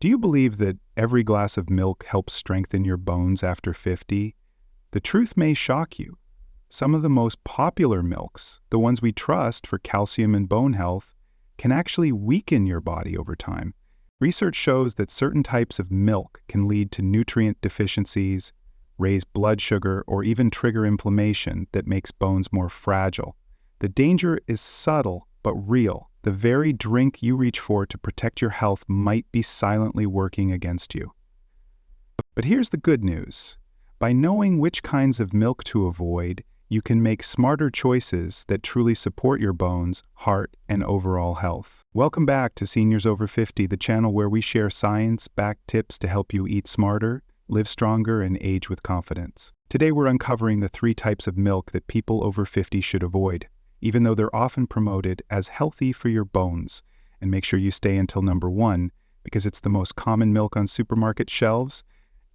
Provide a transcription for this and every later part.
Do you believe that every glass of milk helps strengthen your bones after 50? The truth may shock you. Some of the most popular milks, the ones we trust for calcium and bone health, can actually weaken your body over time. Research shows that certain types of milk can lead to nutrient deficiencies, raise blood sugar, or even trigger inflammation that makes bones more fragile. The danger is subtle but real. The very drink you reach for to protect your health might be silently working against you. But here's the good news. By knowing which kinds of milk to avoid, you can make smarter choices that truly support your bones, heart, and overall health. Welcome back to Seniors Over 50, the channel where we share science-backed tips to help you eat smarter, live stronger, and age with confidence. Today we're uncovering the 3 types of milk that people over 50 should avoid, even though they're often promoted as healthy for your bones. And make sure you stay until number 1, because it's the most common milk on supermarket shelves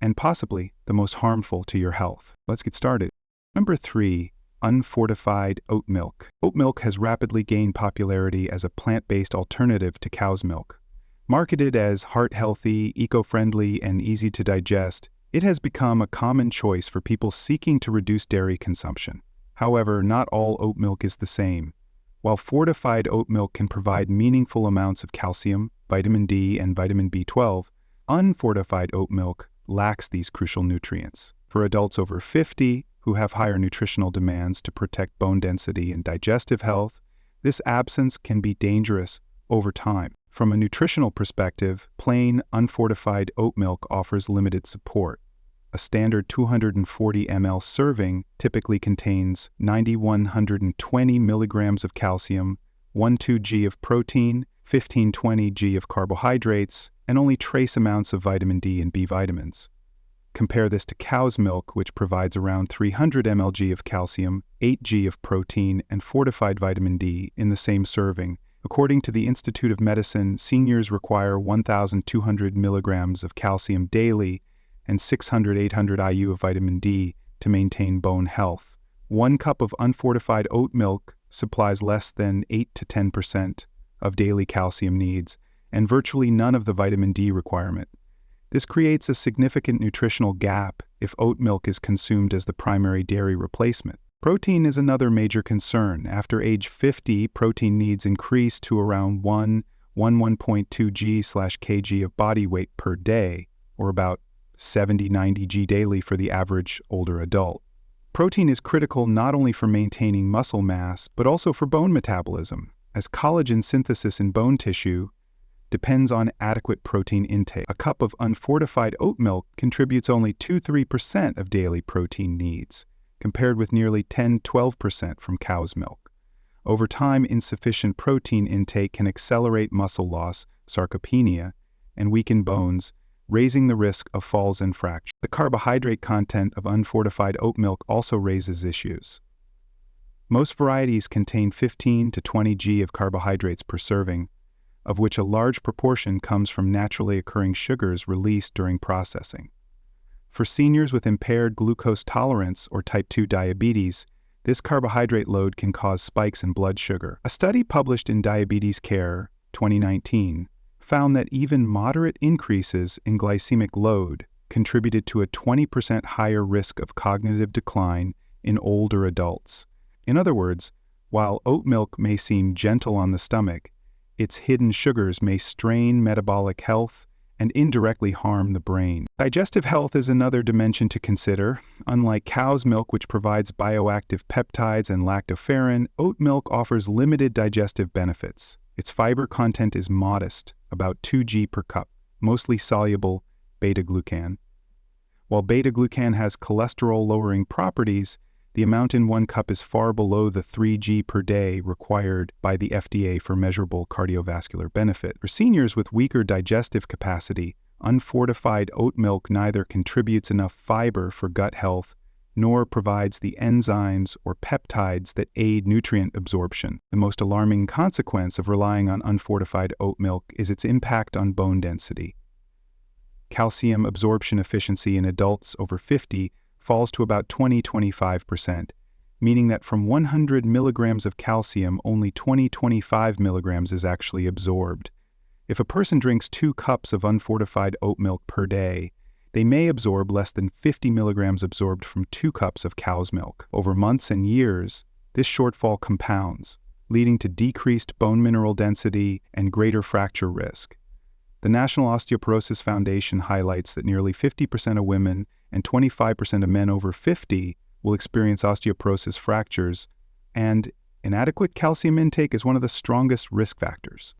and possibly the most harmful to your health. Let's get started. Number 3, unfortified oat milk. Oat milk has rapidly gained popularity as a plant-based alternative to cow's milk. Marketed as heart-healthy, eco-friendly, and easy to digest, it has become a common choice for people seeking to reduce dairy consumption. However, not all oat milk is the same. While fortified oat milk can provide meaningful amounts of calcium, vitamin D, and vitamin B12, unfortified oat milk lacks these crucial nutrients. For adults over 50 who have higher nutritional demands to protect bone density and digestive health, this absence can be dangerous over time. From a nutritional perspective, plain, unfortified oat milk offers limited support. A standard 240 ml serving typically contains 9,120 milligrams of calcium, 1-2 g of protein, 15-20 g of carbohydrates, and only trace amounts of vitamin D and B vitamins. Compare this to cow's milk, which provides around 300 mlg of calcium, 8 g of protein, and fortified vitamin D in the same serving. According to the Institute of Medicine, seniors require 1,200 milligrams of calcium daily and 600-800 IU of vitamin D to maintain bone health. 1 cup of unfortified oat milk supplies less than 8 to 10% of daily calcium needs and virtually none of the vitamin D requirement. This creates a significant nutritional gap if oat milk is consumed as the primary dairy replacement. Protein is another major concern. After age 50, protein needs increase to around 1.2 g/kg of body weight per day, or about 70-90 g daily for the average older adult. Protein is critical not only for maintaining muscle mass, but also for bone metabolism, as collagen synthesis in bone tissue depends on adequate protein intake. A cup of unfortified oat milk contributes only 2-3% of daily protein needs, compared with nearly 10-12% from cow's milk. Over time, insufficient protein intake can accelerate muscle loss, sarcopenia, and weaken bones, raising the risk of falls and fractures. The carbohydrate content of unfortified oat milk also raises issues. Most varieties contain 15 to 20 g of carbohydrates per serving, of which a large proportion comes from naturally occurring sugars released during processing. For seniors with impaired glucose tolerance or type 2 diabetes, this carbohydrate load can cause spikes in blood sugar. A study published in Diabetes Care, 2019, found that even moderate increases in glycemic load contributed to a 20% higher risk of cognitive decline in older adults. In other words, while oat milk may seem gentle on the stomach, its hidden sugars may strain metabolic health and indirectly harm the brain. Digestive health is another dimension to consider. Unlike cow's milk, which provides bioactive peptides and lactoferrin, oat milk offers limited digestive benefits. Its fiber content is modest, about 2 g per cup, mostly soluble beta-glucan. While beta-glucan has cholesterol-lowering properties, the amount in 1 cup is far below the 3 g per day required by the FDA for measurable cardiovascular benefit. For seniors with weaker digestive capacity, unfortified oat milk neither contributes enough fiber for gut health nor provides the enzymes or peptides that aid nutrient absorption. The most alarming consequence of relying on unfortified oat milk is its impact on bone density. Calcium absorption efficiency in adults over 50 falls to about 20-25%, meaning that from 100 milligrams of calcium, only 20-25 milligrams is actually absorbed. If a person drinks 2 cups of unfortified oat milk per day, they may absorb less than 50 milligrams absorbed from 2 cups of cow's milk. Over months and years, this shortfall compounds, leading to decreased bone mineral density and greater fracture risk. The National Osteoporosis Foundation highlights that nearly 50% of women and 25% of men over 50 will experience osteoporosis fractures, and inadequate calcium intake is one of the strongest risk factors.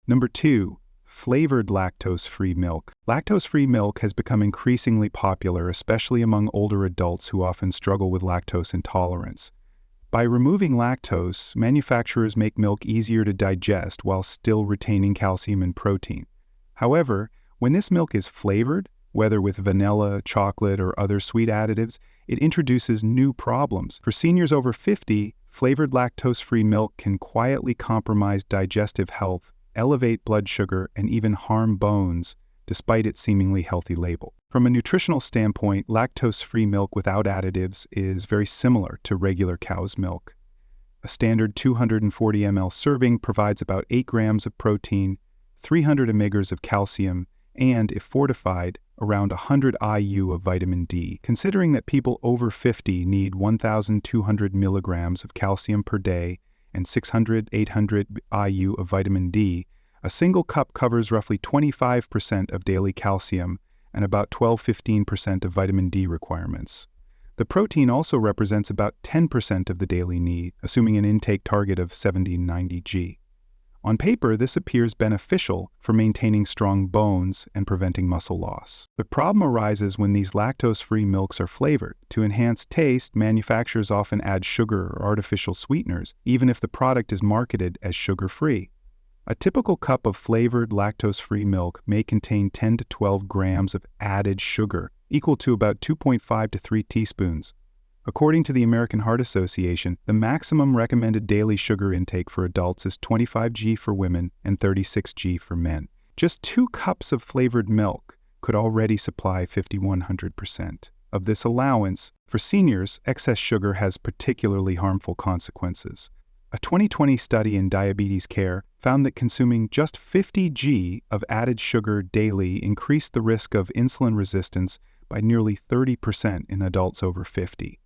Number 2, flavored lactose-free milk. Lactose-free milk has become increasingly popular, especially among older adults who often struggle with lactose intolerance. By removing lactose, manufacturers make milk easier to digest while still retaining calcium and protein. However, when this milk is flavored, whether with vanilla, chocolate, or other sweet additives, it introduces new problems. For seniors over 50, flavored lactose-free milk can quietly compromise digestive health, elevate blood sugar, and even harm bones, despite its seemingly healthy label. From a nutritional standpoint, lactose-free milk without additives is very similar to regular cow's milk. A standard 240 ml serving provides about 8 grams of protein, 300 mg of calcium, and, if fortified, around 100 IU of vitamin D. Considering that people over 50 need 1,200 milligrams of calcium per day and 600-800 IU of vitamin D, a single cup covers roughly 25% of daily calcium and about 12-15% of vitamin D requirements. The protein also represents about 10% of the daily need, assuming an intake target of 70-90 G. On paper, this appears beneficial for maintaining strong bones and preventing muscle loss. The problem arises when these lactose-free milks are flavored. To enhance taste, manufacturers often add sugar or artificial sweeteners, even if the product is marketed as sugar-free. A typical cup of flavored lactose-free milk may contain 10 to 12 grams of added sugar, equal to about 2.5 to 3 teaspoons. According to the American Heart Association, the maximum recommended daily sugar intake for adults is 25 g for women and 36 g for men. Just 2 cups of flavored milk could already supply 5,100% of this allowance. For seniors, excess sugar has particularly harmful consequences. A 2020 study in diabetes care found that consuming just 50 g of added sugar daily increased the risk of insulin resistance by nearly 30% in adults over 50.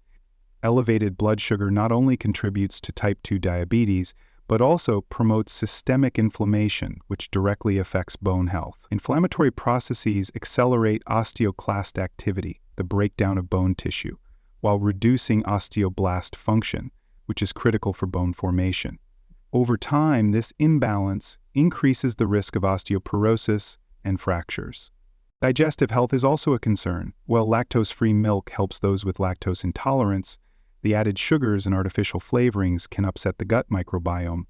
Elevated blood sugar not only contributes to type 2 diabetes, but also promotes systemic inflammation, which directly affects bone health. Inflammatory processes accelerate osteoclast activity, the breakdown of bone tissue, while reducing osteoblast function, which is critical for bone formation. Over time, this imbalance increases the risk of osteoporosis and fractures. Digestive health is also a concern. While lactose-free milk helps those with lactose intolerance, the added sugars and artificial flavorings can upset the gut microbiome.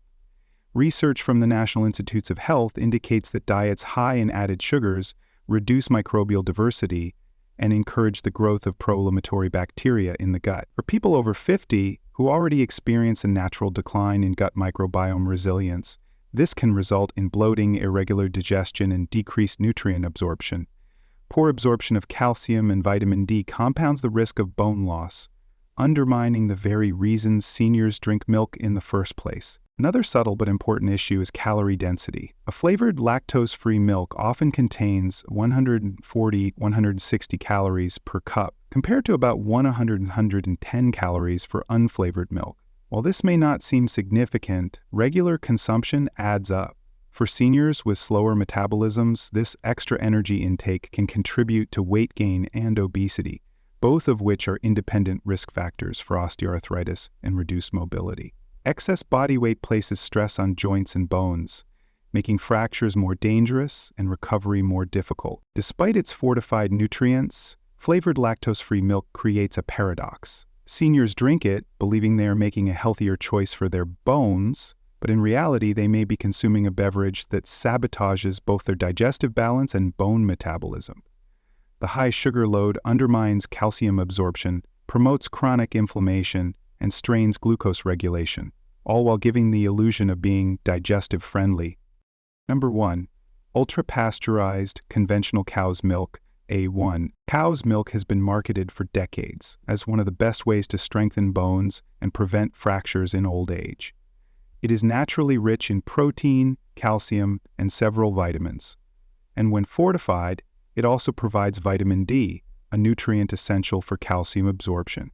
Research from the National Institutes of Health indicates that diets high in added sugars reduce microbial diversity and encourage the growth of pro-inflammatory bacteria in the gut. For people over 50 who already experience a natural decline in gut microbiome resilience, this can result in bloating, irregular digestion, and decreased nutrient absorption. Poor absorption of calcium and vitamin D compounds the risk of bone loss, undermining the very reasons seniors drink milk in the first place. Another subtle but important issue is calorie density. A flavored lactose-free milk often contains 140-160 calories per cup, compared to about 100-110 calories for unflavored milk. While this may not seem significant, regular consumption adds up. For seniors with slower metabolisms, this extra energy intake can contribute to weight gain and obesity, both of which are independent risk factors for osteoarthritis and reduced mobility. Excess body weight places stress on joints and bones, making fractures more dangerous and recovery more difficult. Despite its fortified nutrients, flavored lactose-free milk creates a paradox. Seniors drink it, believing they are making a healthier choice for their bones, but in reality they may be consuming a beverage that sabotages both their digestive balance and bone metabolism. The high sugar load undermines calcium absorption, promotes chronic inflammation, and strains glucose regulation, all while giving the illusion of being digestive-friendly. Number 1. Ultra-Pasteurized conventional cow's milk, A1. Cow's milk has been marketed for decades as one of the best ways to strengthen bones and prevent fractures in old age. It is naturally rich in protein, calcium, and several vitamins. And when fortified, it also provides vitamin D, a nutrient essential for calcium absorption.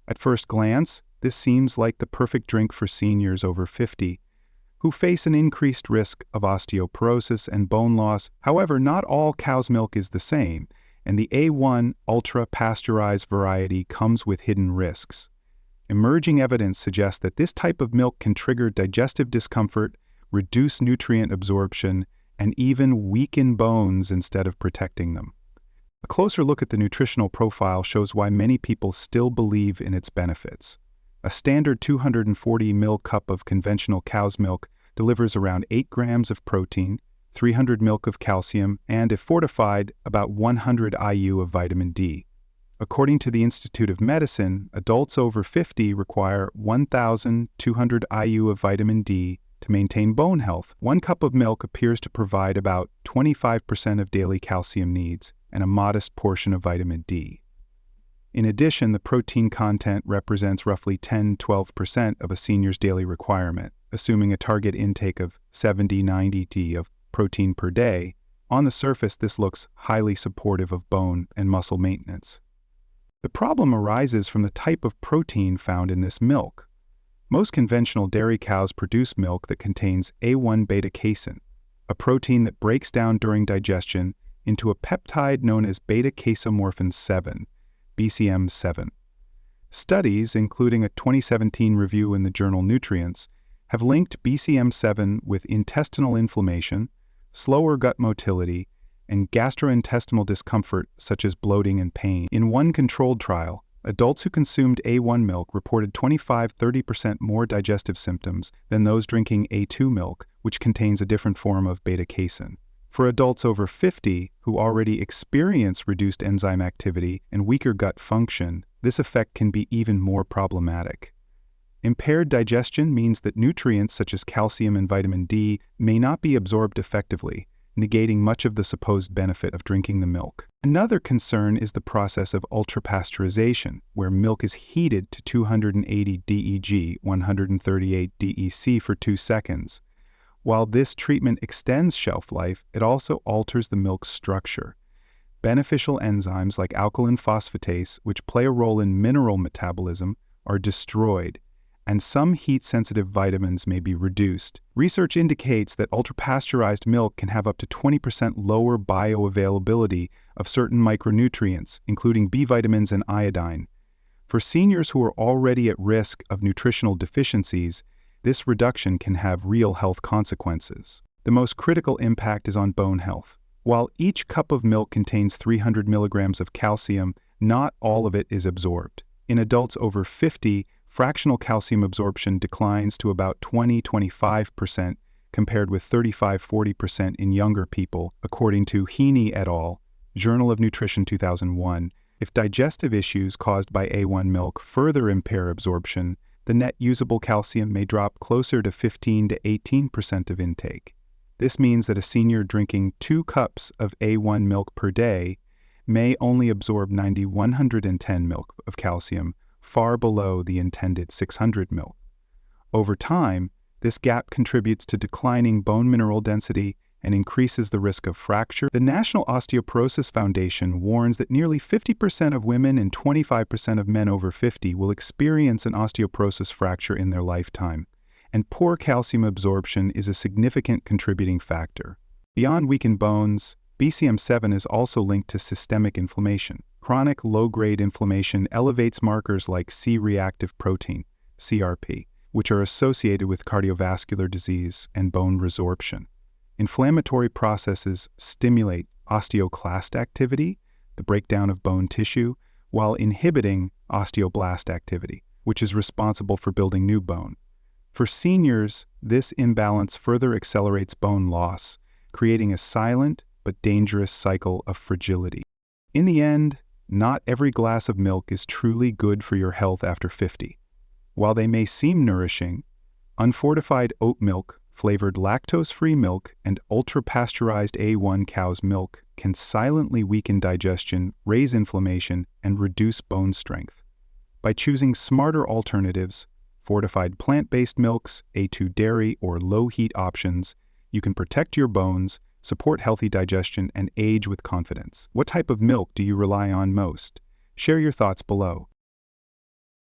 At first glance, this seems like the perfect drink for seniors over 50 who face an increased risk of osteoporosis and bone loss. However, not all cow's milk is the same, and the A1 Ultra-Pasteurized variety comes with hidden risks. Emerging evidence suggests that this type of milk can trigger digestive discomfort, reduce nutrient absorption, and even weaken bones instead of protecting them. A closer look at the nutritional profile shows why many people still believe in its benefits. A standard 240 ml cup of conventional cow's milk delivers around 8 grams of protein, 300 ml of calcium, and, if fortified, about 100 IU of vitamin D. According to the Institute of Medicine, adults over 50 require 1,200 IU of vitamin D to maintain bone health. 1 cup of milk appears to provide about 25% of daily calcium needs and a modest portion of vitamin D. In addition, the protein content represents roughly 10–12% of a senior's daily requirement, assuming a target intake of 70–90 D of protein per day. On the surface, this looks highly supportive of bone and muscle maintenance. The problem arises from the type of protein found in this milk. Most conventional dairy cows produce milk that contains A1 beta-casein, a protein that breaks down during digestion into a peptide known as beta-casomorphin 7, BCM7. Studies, including a 2017 review in the journal Nutrients, have linked BCM7 with intestinal inflammation, slower gut motility, and gastrointestinal discomfort such as bloating and pain. In one controlled trial, adults who consumed A1 milk reported 25–30% more digestive symptoms than those drinking A2 milk, which contains a different form of beta-casein. For adults over 50 who already experience reduced enzyme activity and weaker gut function, this effect can be even more problematic. Impaired digestion means that nutrients such as calcium and vitamin D may not be absorbed effectively, negating much of the supposed benefit of drinking the milk. Another concern is the process of ultra-pasteurization, where milk is heated to 280 DEG, 138 DEC for 2 seconds. While this treatment extends shelf life, it also alters the milk's structure. Beneficial enzymes like alkaline phosphatase, which play a role in mineral metabolism, are destroyed, and some heat-sensitive vitamins may be reduced. Research indicates that ultra-pasteurized milk can have up to 20% lower bioavailability of certain micronutrients, including B vitamins and iodine. For seniors who are already at risk of nutritional deficiencies, this reduction can have real health consequences. The most critical impact is on bone health. While each cup of milk contains 300 milligrams of calcium, not all of it is absorbed. In adults over 50, fractional calcium absorption declines to about 20–25%, compared with 35–40% in younger people, according to Heaney et al., Journal of Nutrition 2001. If digestive issues caused by A1 milk further impair absorption, the net usable calcium may drop closer to 15–18% of intake. This means that a senior drinking 2 cups of A1 milk per day may only absorb 90–110 ml of calcium, far below the intended 600 ml. Over time, this gap contributes to declining bone mineral density and increases the risk of fracture. The National Osteoporosis Foundation warns that nearly 50% of women and 25% of men over 50 will experience an osteoporosis fracture in their lifetime, and poor calcium absorption is a significant contributing factor. Beyond weakened bones, BCM7 is also linked to systemic inflammation. Chronic low-grade inflammation elevates markers like C-reactive protein, CRP, which are associated with cardiovascular disease and bone resorption. Inflammatory processes stimulate osteoclast activity, the breakdown of bone tissue, while inhibiting osteoblast activity, which is responsible for building new bone. For seniors, this imbalance further accelerates bone loss, creating a silent but dangerous cycle of fragility. In the end, not every glass of milk is truly good for your health after 50. While they may seem nourishing, unfortified oat milk, flavored lactose-free milk, and ultra-pasteurized A1 cow's milk can silently weaken digestion, raise inflammation, and reduce bone strength. By choosing smarter alternatives, fortified plant-based milks, A2 dairy, or low-heat options, you can protect your bones, support healthy digestion, and age with confidence. What type of milk do you rely on most? Share your thoughts below.